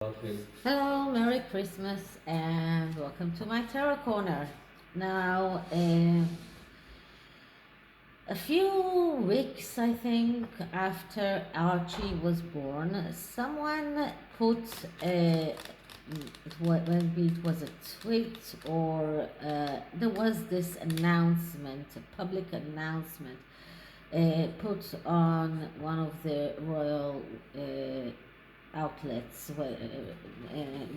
Okay. Hello, Merry Christmas, and welcome to my tarot corner. Now, a few weeks, I think, after Archie was born, someone put maybe it was a tweet or there was this announcement, a public announcement, put on one of the royal outlets,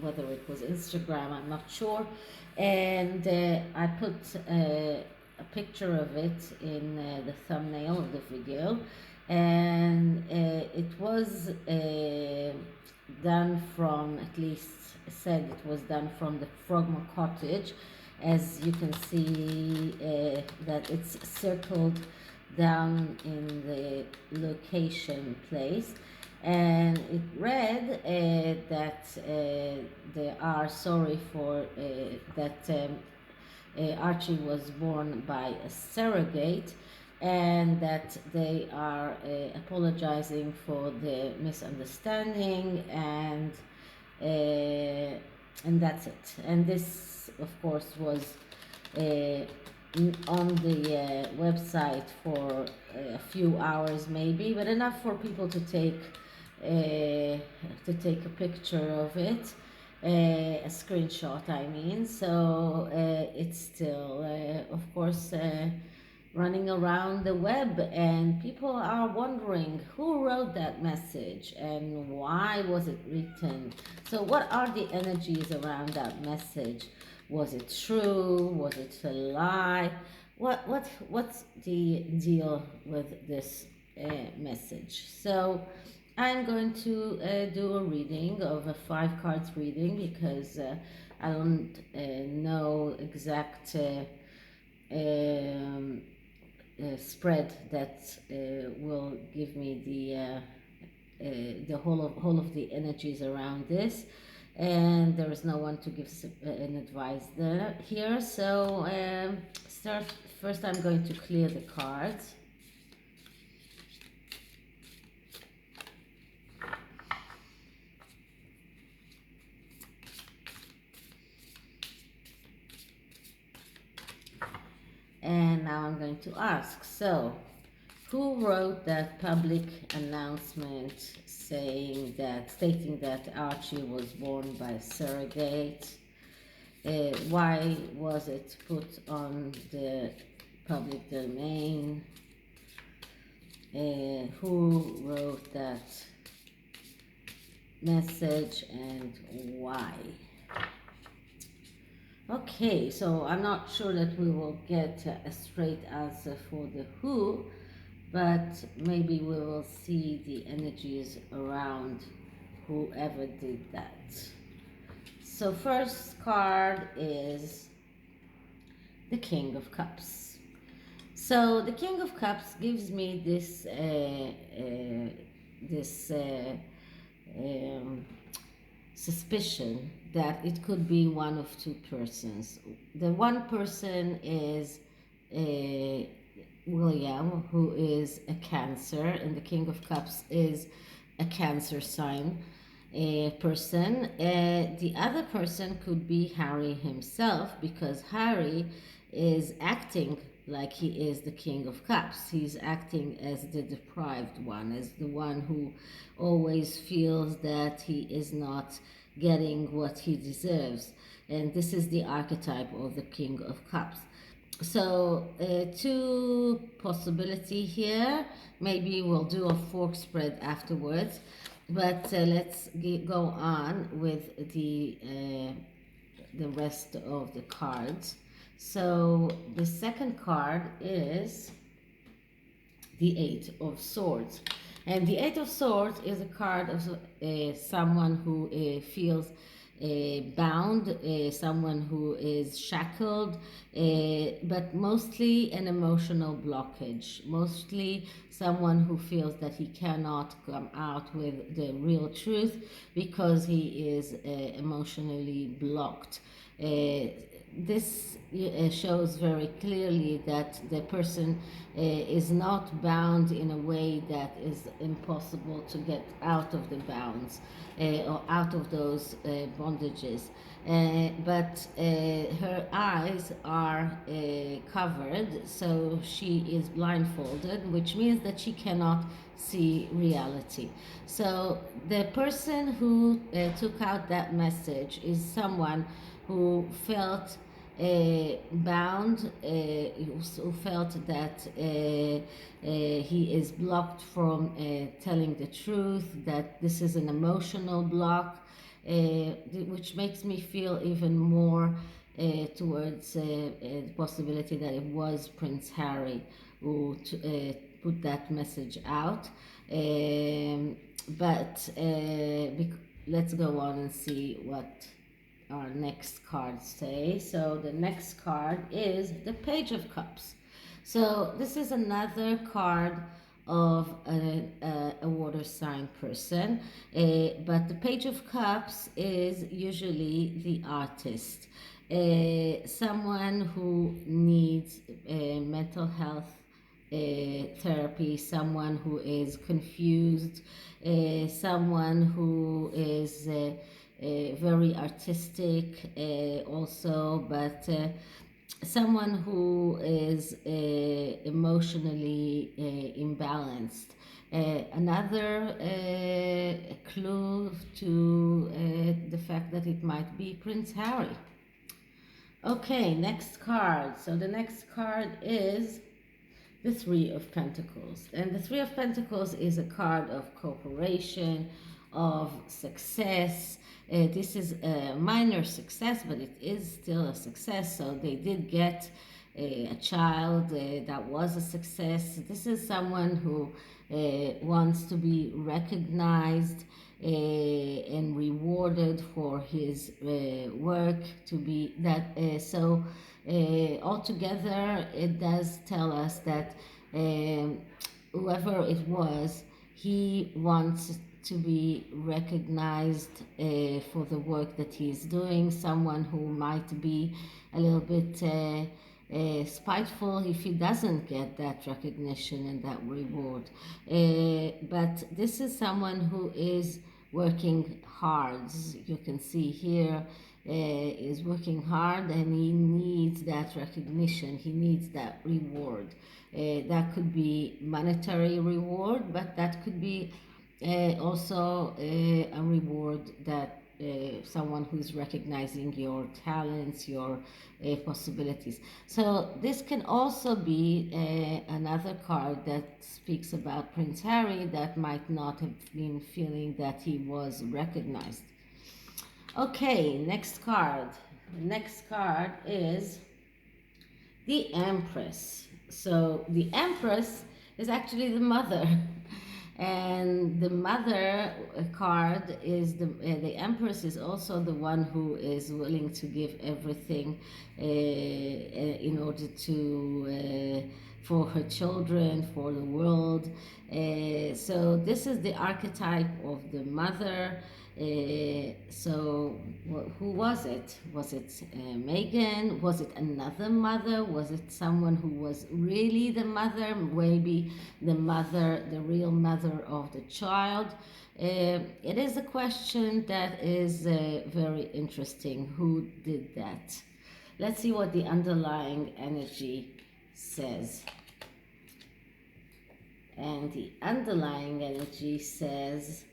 whether it was Instagram, I'm not sure. And I put a picture of it in the thumbnail of the video, and it was done from, at least said it was done from the Frogmore Cottage. As you can see, that it's circled down in the location place, and it read that they are sorry for that Archie was born by a surrogate, and that they are apologizing for the misunderstanding, and that's it. And this, of course, was uh, on the website for a few hours maybe, but enough for people to take a picture of it, a screenshot, I mean. So it's still, of course, running around the web, and people are wondering who wrote that message and why was it written. So what are the energies around that message? Was it true? Was it a lie? What's the deal with this message? So I'm going to do a reading of a 5 cards reading, because I don't know exact spread that will give me the whole of the energies around this, and there is no one to give an advice there here. So start first. I'm going to clear the cards. And now I'm going to ask, so who wrote that public announcement stating that Archie was born by surrogate? Why was it put on the public domain? Who wrote that message and why? Okay, so I'm not sure that we will get a straight answer for the who, but maybe we will see the energies around whoever did that. So first card is the King of Cups. So the King of Cups gives me this suspicion that it could be one of two persons. The one person is William, who is a Cancer, and the King of Cups is a Cancer sign person. The other person could be Harry himself, because Harry is acting like he is the King of Cups. He's acting as the deprived one, as the one who always feels that he is not getting what he deserves. And this is the archetype of the King of Cups. So two possibility here. Maybe we'll do a fork spread afterwards, but let's go on with the rest of the cards. So the second card is the Eight of Swords. And the Eight of Swords is a card of someone who feels bound, someone who is shackled, but mostly an emotional blockage. Mostly someone who feels that he cannot come out with the real truth because he is emotionally blocked. This shows very clearly that the person is not bound in a way that is impossible to get out of the bounds or out of those bondages. But her eyes are covered, so she is blindfolded, which means that she cannot see reality. So the person who took out that message is someone who felt bound, who felt that he is blocked from telling the truth, that this is an emotional block, which makes me feel even more towards the possibility that it was Prince Harry who put that message out. But let's go on and see what our next cards say. So the next card is the Page of Cups. So this is another card of a water sign person, but the Page of Cups is usually the artist, someone who needs mental health therapy, someone who is confused, someone who is very artistic also, but someone who is emotionally imbalanced. Another clue to the fact that it might be Prince Harry. Okay, next card. So the next card is the Three of Pentacles. And the Three of Pentacles is a card of cooperation, of success. This is a minor success, but it is still a success. So they did get a child that was a success. This is someone who wants to be recognized and rewarded for his work, to be that. So altogether, it does tell us that whoever it was, he wants to be recognized for the work that he's doing. Someone who might be a little bit spiteful if he doesn't get that recognition and that reward. But this is someone who is working hard. You can see here is working hard, and he needs that recognition. He needs that reward. That could be monetary reward, but that could be also a reward that someone who's recognizing your talents, your possibilities. So this can also be another card that speaks about Prince Harry that might not have been feeling that he was recognized. Okay, next card. The next card is the Empress. So the Empress is actually the mother. And the mother card is the Empress is also the one who is willing to give everything in order to for her children, for the world. So this is the archetype of the mother. So who was it? Was it Megan? Was it another mother? Was it someone who was really the mother? Maybe the mother, the real mother of the child? It is a question that is very interesting. Who did that? Let's see what the underlying energy says. And the underlying energy says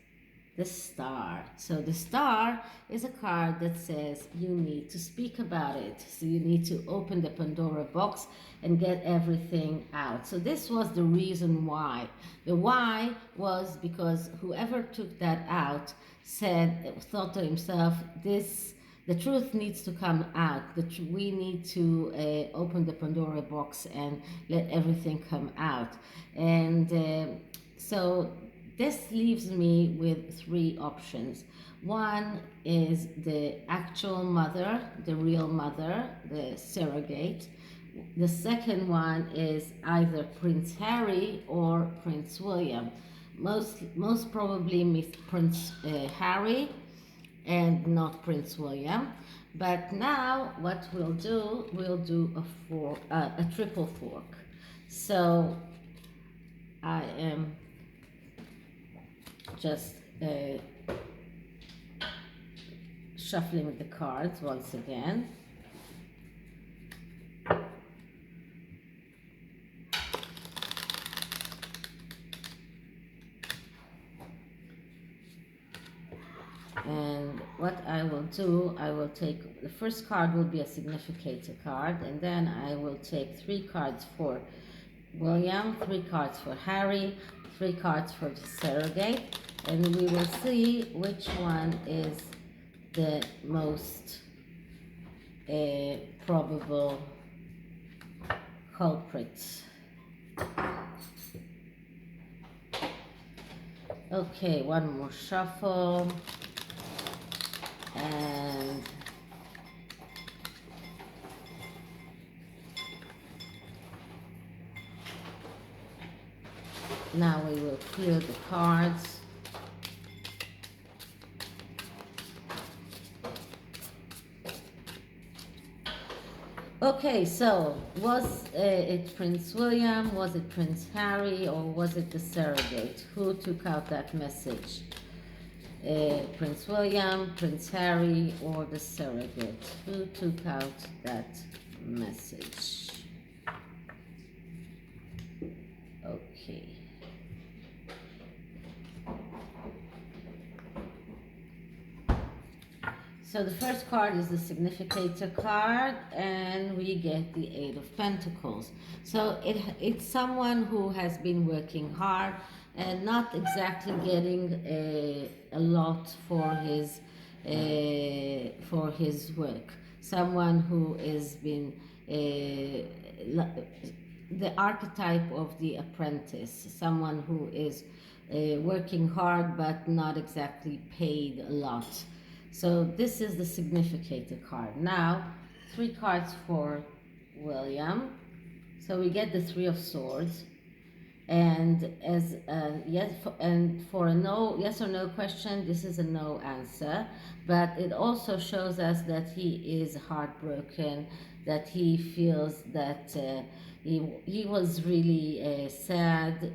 the Star. So the Star is a card that says you need to speak about it. So you need to open the Pandora box and get everything out. So this was the reason why. The why was because whoever took that out thought to himself, the truth needs to come out. We need to open the Pandora box and let everything come out. And so this leaves me with three options. One is the actual mother, the real mother, the surrogate. The second one is either Prince Harry or Prince William. Most probably Prince Harry, and not Prince William. But now what we'll do a triple fork. So I am just shuffling the cards once again. And what I will do, I will take, the first card will be a significator card, and then I will take 3 cards for William, 3 cards for Harry, 3 cards for the surrogate, and we will see which one is the most probable culprit. Okay, one more shuffle. And now we will clear the cards. Okay, so was it Prince William, was it Prince Harry, or was it the surrogate? Who took out that message? Prince William, Prince Harry, or the surrogate? Who took out that message? Okay. So the first card is the significator card, and we get the 8 of Pentacles. So it's someone who has been working hard and not exactly getting a lot for his work. Someone who has been the archetype of the apprentice, someone who is working hard but not exactly paid a lot. So this is the significator card. Now, 3 cards for William. So we get the 3 of Swords. And as for a no, yes or no question, this is a no answer. But it also shows us that he is heartbroken, that he feels that he was really sad,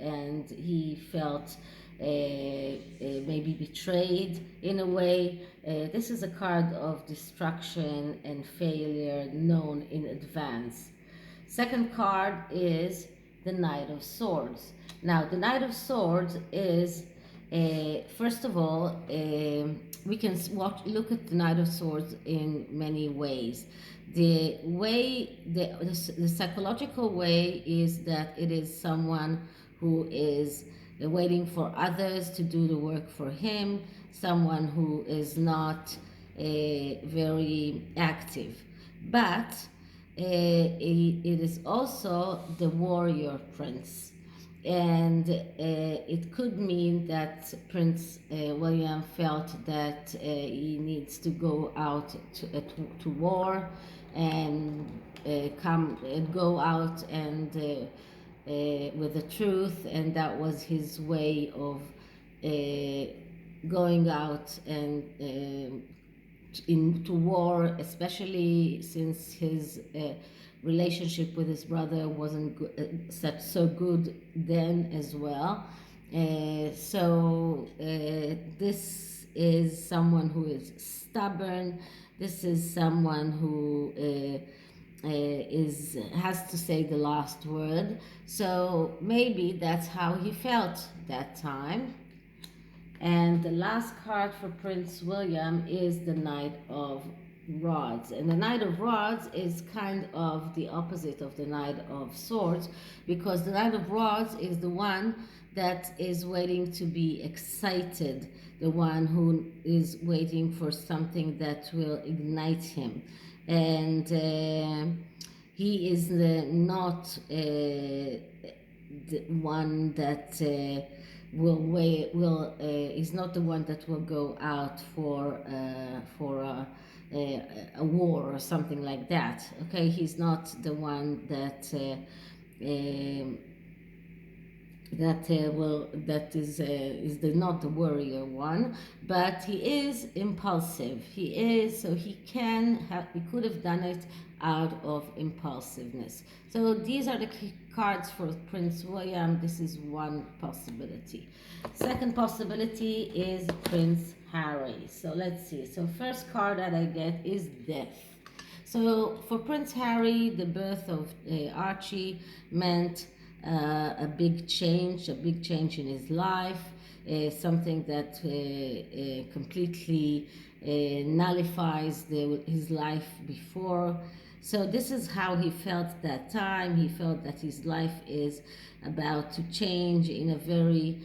and he felt maybe betrayed in a way. This is a card of destruction and failure known in advance. Second card is the Knight of Swords. Now, the Knight of Swords is, first of all, we can look at the Knight of Swords in many ways. The way, the psychological way is that it is someone who is waiting for others to do the work for him, someone who is not very active. But it is also the warrior prince, and it could mean that Prince William felt that he needs to go out to war and go out and with the truth, and that was his way of going out and into war, especially since his relationship with his brother wasn't so good then as well. This is someone who is stubborn. This is someone who has to say the last word. So maybe that's how he felt that time. And the last card for Prince William is the Knight of Rods. And the Knight of Rods is kind of the opposite of the Knight of Swords, because the Knight of Rods is the one that is waiting to be excited, the one who is waiting for something that will ignite him. And he is not the one that is not the one that will go out for a war or something like that. Okay, he's not the one that that is not the warrior one, but he is impulsive. He could have done it out of impulsiveness. So these are the key cards for Prince William. This is one possibility. Second possibility is Prince Harry. So let's see. So first card that I get is death. So for Prince Harry, the birth of Archie meant a big change in his life, something that completely nullifies his life before. So this is how he felt that time. He felt that his life is about to change in a very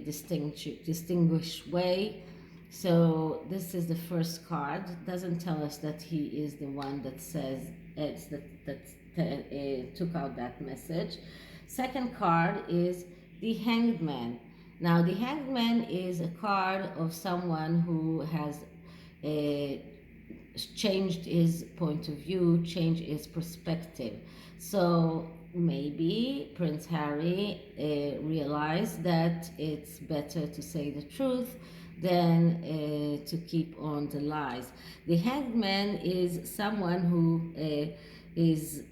distinguished way. So this is the first card. It doesn't tell us that he is the one that says took out that message. Second card is the Hanged Man. Now the Hanged Man is a card of someone who has uh, changed his point of view, changed his perspective. So maybe Prince Harry realized that it's better to say the truth than to keep on the lies. The Hanged Man is someone who is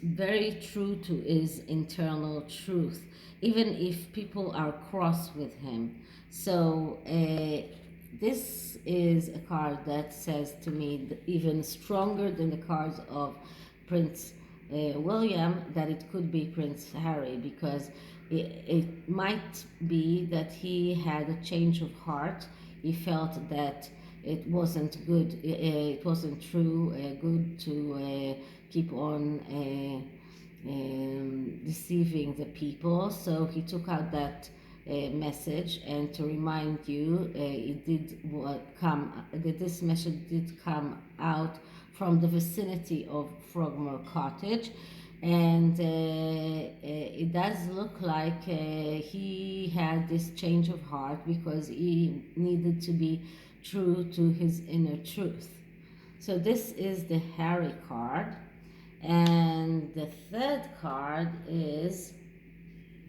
very true to his internal truth, even if people are cross with him. So this is a card that says to me even stronger than the cards of Prince William, that it could be Prince Harry, because it might be that he had a change of heart. He felt that it wasn't good, it wasn't true, good to keep on deceiving the people. So he took out that message, and to remind you, this message did come out from the vicinity of Frogmore Cottage, and it does look like he had this change of heart because he needed to be true to his inner truth. So this is the Harry card, and the third card is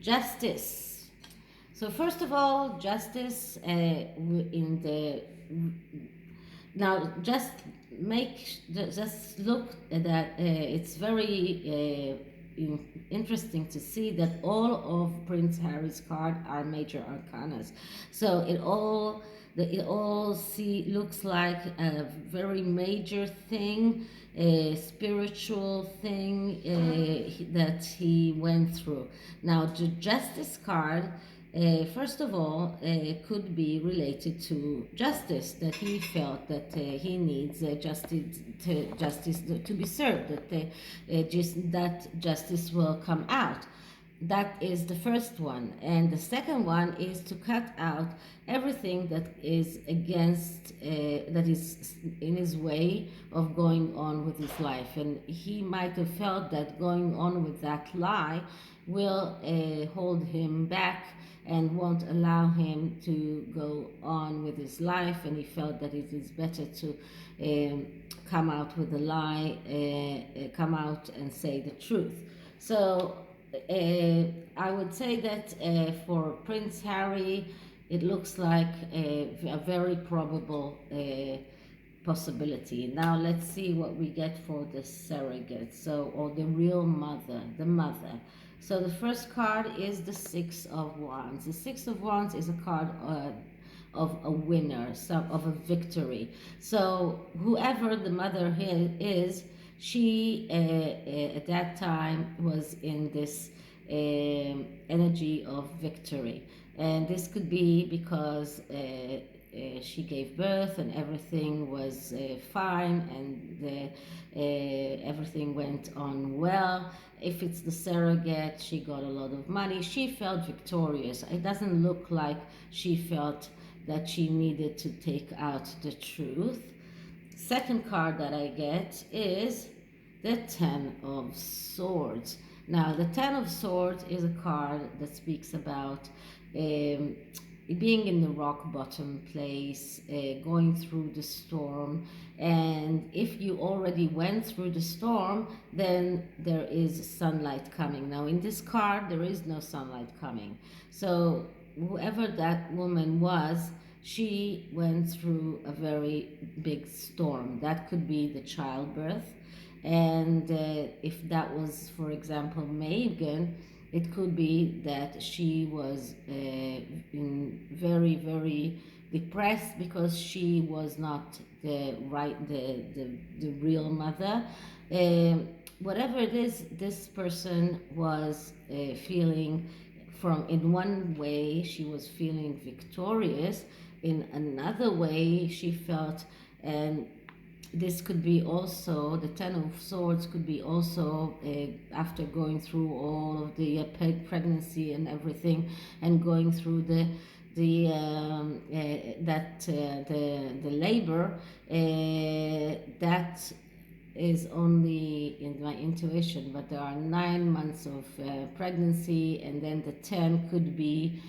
Justice. So first of all, Justice in the now just look at that. It's very interesting to see that all of Prince Harry's cards are major arcanas. So it all looks like a very major thing, a spiritual thing that he went through. Now the Justice card, first of all, could be related to justice, that he felt that he needs justice to be served, that justice will come out. That is the first one. And the second one is to cut out everything that is against, that is in his way of going on with his life. And he might have felt that going on with that lie will hold him back and won't allow him to go on with his life. And he felt that it is better to come out with a lie, come out and say the truth. So I would say that for Prince Harry, it looks like a very probable possibility. Now let's see what we get for the surrogate, or the real mother, the mother. So the first card is the Six of Wands. The Six of Wands is a card of a winner, of a victory. So whoever the mother is, she at that time was in this energy of victory. And this could be because she gave birth and everything was fine, and everything went on well. If it's the surrogate, she got a lot of money. She felt victorious. It doesn't look like she felt that she needed to take out the truth. Second card that I get is the Ten of Swords. Now, the Ten of Swords is a card that speaks about being in the rock bottom place, going through the storm. And if you already went through the storm, then there is sunlight coming. Now, in this card, there is no sunlight coming. So, whoever that woman was, she went through a very big storm. That could be the childbirth. And if that was, for example, Megan, it could be that she was very, very depressed because she was not the real mother. Whatever it is, this person was feeling from, in one way, she was feeling victorious. In another way, she felt, and this could be also, the Ten of Swords could be also after going through all of the pregnancy and everything, and going through the labor, that is only in my intuition, but there are 9 months of pregnancy, and then the 10 could be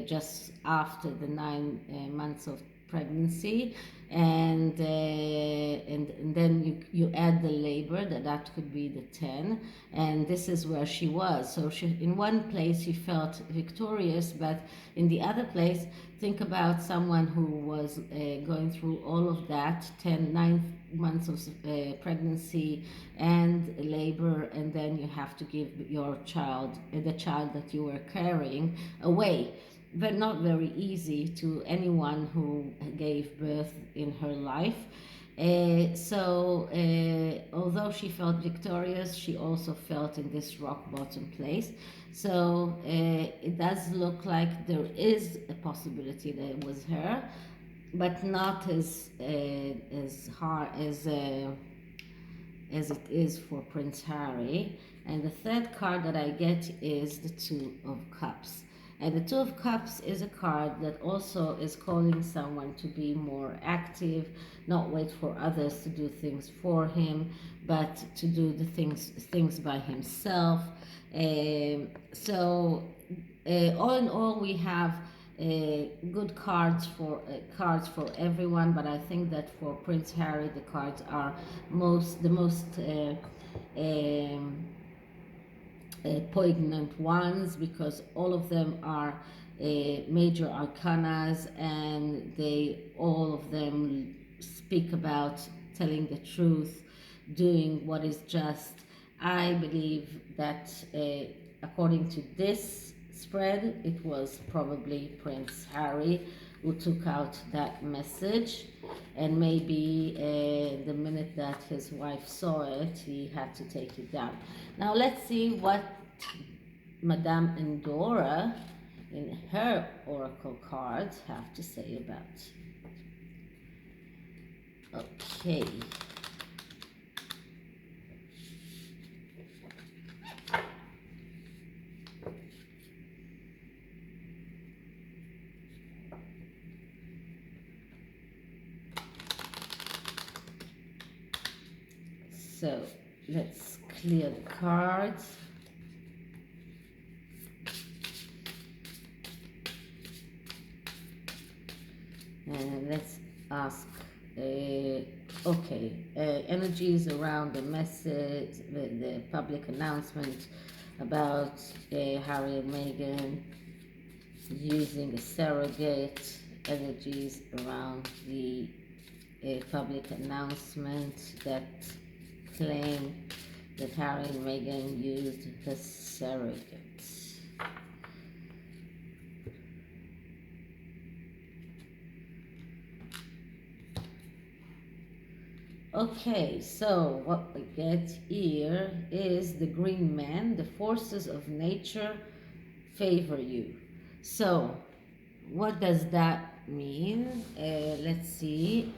just after the 9 months of pregnancy, and then you add the labor, that could be the 10, and this is where she was. So she, in one place she felt victorious, but in the other place, think about someone who was going through all of that, 9 months of pregnancy and labor, and then you have to give your child, the child that you were carrying, away. But not very easy to anyone who gave birth in her life. Although she felt victorious, she also felt in this rock bottom place. So it does look like there is a possibility that it was her, but not as hard as it is for Prince Harry. And the third card that I get is the Two of Cups. And the Two of Cups is a card that also is calling someone to be more active, not wait for others to do things for him, but to do the things by himself. All in all, we have good cards for everyone, but I think that for Prince Harry, the cards are the most poignant ones, because all of them are major arcanas, and all of them speak about telling the truth, doing what is just. I believe that according to this spread, it was probably Prince Harry who took out that message, and maybe the minute that his wife saw it, he had to take it down. Now let's see what Madame Endora in her oracle cards have to say about. Okay. So let's clear the cards. And let's ask, energies around the message, the public announcement about Harry and Meghan using a surrogate, energies around the public announcement that claim that Harry and Meghan used the surrogate. Okay, so what we get here is the Green Man. The forces of nature favor you. So what does that mean? Let's see.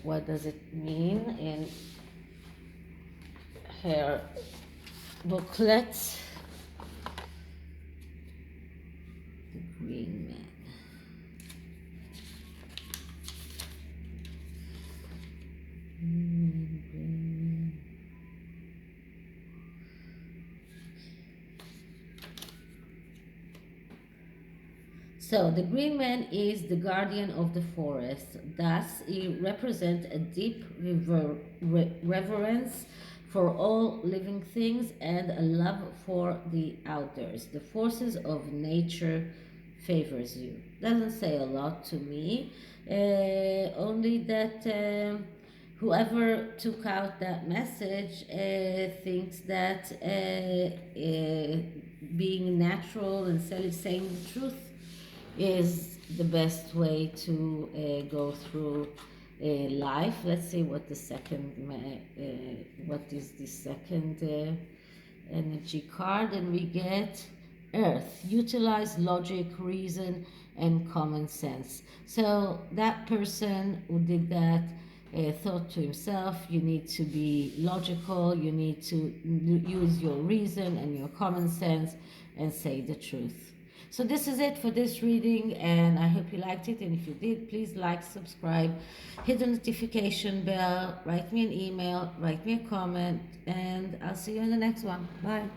What does it mean in her booklet? The Green Man. So the green man is the guardian of the forest. Thus, he represents a deep reverence for all living things and a love for the outdoors. The forces of nature favors you. Doesn't say a lot to me, only that whoever took out that message thinks that being natural and saying the truth is the best way to go through life. Let's see what the second, what is the second energy card, and we get Earth. Utilize logic, reason, and common sense. So that person who did that thought to himself, you need to be logical, you need to use your reason and your common sense and say the truth. So this is it for this reading, and I hope you liked it. And if you did, please like, subscribe, hit the notification bell, write me an email, write me a comment, and I'll see you in the next one. Bye.